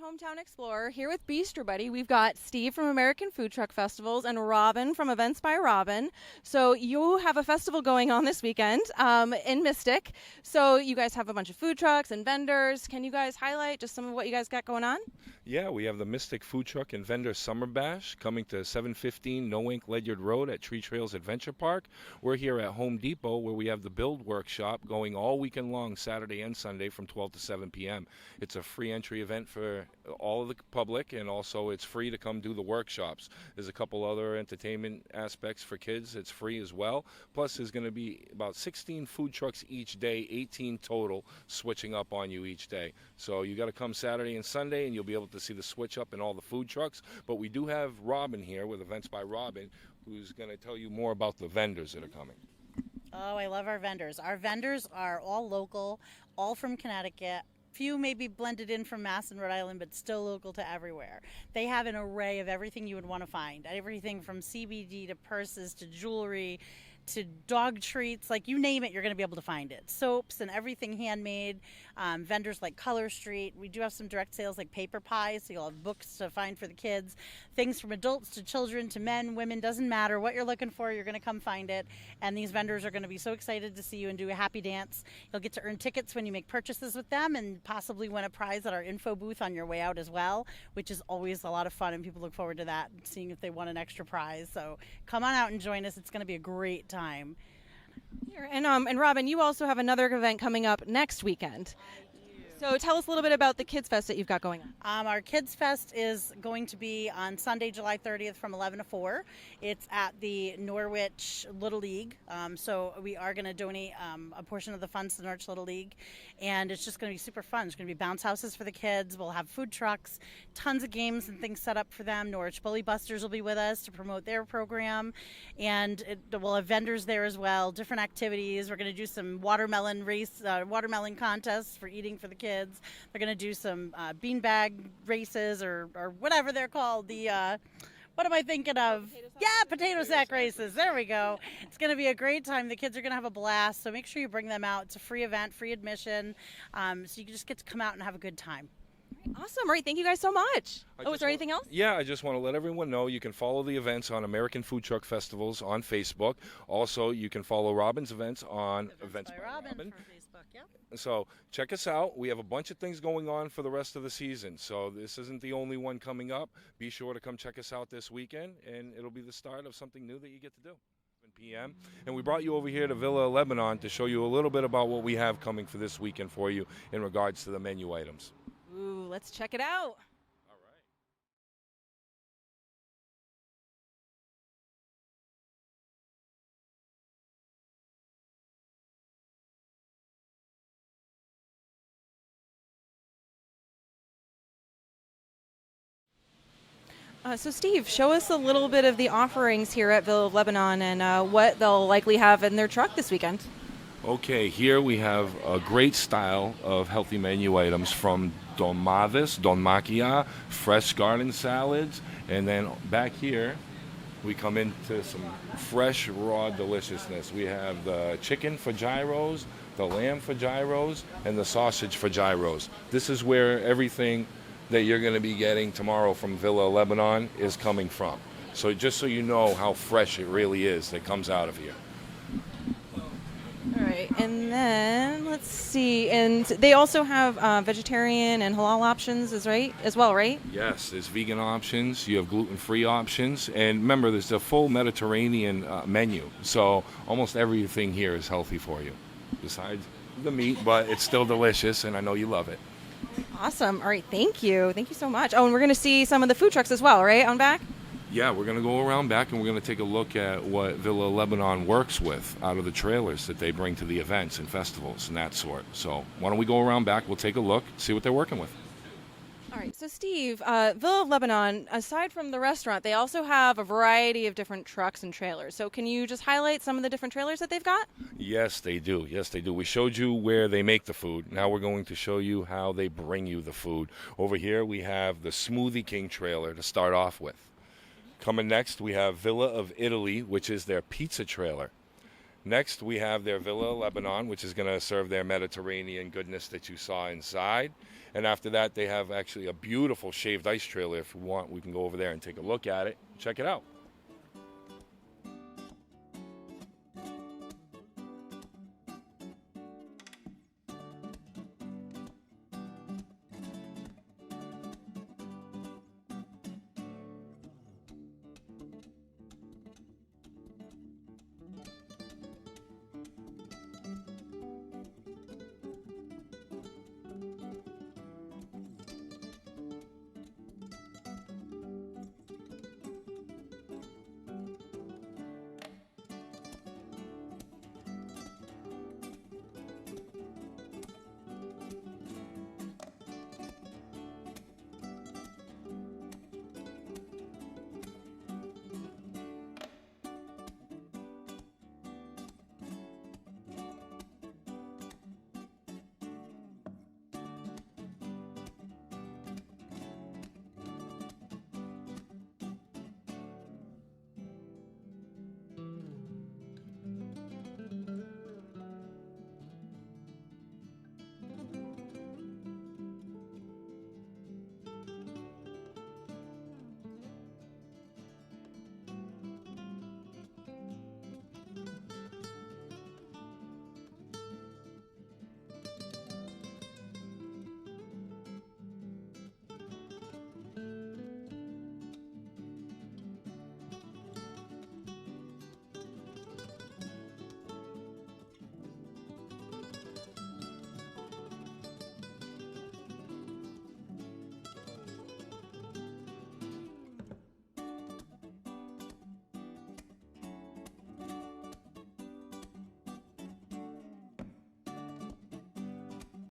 Hometown Explorer here with Bistro Buddy. We've got Steve from American Food Truck Festivals and Robin from Events by Robin. So you have a festival going on this weekend in Mystic. So you guys have a bunch of food trucks and vendors. Can you guys highlight just some of what you guys got going on? Yeah, we have the Mystic Food Truck and Vendor Summer Bash coming to 715 No Ink Ledyard Road at Tree Trails Adventure Park. We're here at Home Depot where we have the Build Workshop going all weekend long, Saturday and Sunday from 12 to 7 p.m. It's a free entry event for all of the public, and also it's free to come do the workshops. There's a couple other entertainment aspects for kids. It's free as well. Plus, there's going to be about 16 food trucks each day, 18 total, switching up on you each day. So you got to come Saturday and Sunday, and you'll be able to see the switch up in all the food trucks. But we do have Robin here with Events by Robin, who's going to tell you more about the vendors that are coming. Oh, I love our vendors. Our vendors are all local, all from Connecticut. Few may be blended in from Mass and Rhode Island, but still local to everywhere. They have an array of everything you would want to find. Everything from CBD to purses to jewelry to dog treats, like you name it, you're going to be able to find it. Soaps and everything handmade. Vendors like Color Street. We do have some direct sales like paper pies, so you'll have books to find for the kids. Things from adults to children to men, women, doesn't matter what you're looking for, you're going to come find it. And these vendors are going to be so excited to see you and do a happy dance. You'll get to earn tickets when you make purchases with them and possibly win a prize at our info booth on your way out as well, which is always a lot of fun, and people look forward to that, seeing if they won an extra prize. So come on out and join us. It's going to be a great time. And Robin, you also have another event coming up next weekend. So tell us a little bit about the Kids Fest that you've got going on. Our Kids Fest is going to be on Sunday, July 30th from 11 to 4. It's at the Norwich Little League. So we are going to donate a portion of the funds to Norwich Little League. And it's just going to be super fun. There's going to be bounce houses for the kids. We'll have food trucks, tons of games and things set up for them. Norwich Bully Busters will be with us to promote their program. And we'll have vendors there as well, different activities. We're going to do some watermelon contests for eating for the kids. They're going to do some beanbag races or whatever they're called. What am I thinking of? Potato sack races. There we go. It's going to be a great time. The kids are going to have a blast, so make sure you bring them out. It's a free event, free admission, so you just get to come out and have a good time. Awesome. All right. Thank you guys so much. Is there anything else? Yeah, I just want to let everyone know you can follow the events on American Food Truck Festivals on Facebook. Also, you can follow Robin's events on Events by Robin. From Facebook, yeah. So check us out. We have a bunch of things going on for the rest of the season. So this isn't the only one coming up. Be sure to come check us out this weekend, and it'll be the start of something new that you get to do. 7 p.m. And we brought you over here to Villa Lebanon to show you a little bit about what we have coming for this weekend for you in regards to the menu items. Ooh, let's check it out. All right. So Steve, show us a little bit of the offerings here at Villa of Lebanon and what they'll likely have in their truck this weekend. Okay, here we have a great style of healthy menu items from Don Mavis, Don Macchia, fresh garden salads, and then back here we come into some fresh raw deliciousness. We have the chicken for gyros, the lamb for gyros, and the sausage for gyros. This is where everything that you're going to be getting tomorrow from Villa Lebanon is coming from. So just so you know how fresh it really is that comes out of here. All right, and then let's see, and they also have vegetarian and halal options as well, right? Yes, there's vegan options, you have gluten-free options, and remember, there's a full Mediterranean menu, so almost everything here is healthy for you, besides the meat, but it's still delicious, and I know you love it. Awesome. All right, thank you so much. Oh, and we're going to see some of the food trucks as well, right, on back? Yeah, we're going to go around back and we're going to take a look at what Villa Lebanon works with out of the trailers that they bring to the events and festivals and that sort. So why don't we go around back, we'll take a look, see what they're working with. All right, so Steve, Villa of Lebanon, aside from the restaurant, they also have a variety of different trucks and trailers. So can you just highlight some of the different trailers that they've got? Yes, they do. We showed you where they make the food. Now we're going to show you how they bring you the food. Over here we have the Smoothie King trailer to start off with. Coming next, we have Villa of Italy, which is their pizza trailer. Next, we have their Villa Lebanon, which is going to serve their Mediterranean goodness that you saw inside. And after that, they have actually a beautiful shaved ice trailer. If we want, we can go over there and take a look at it. Check it out.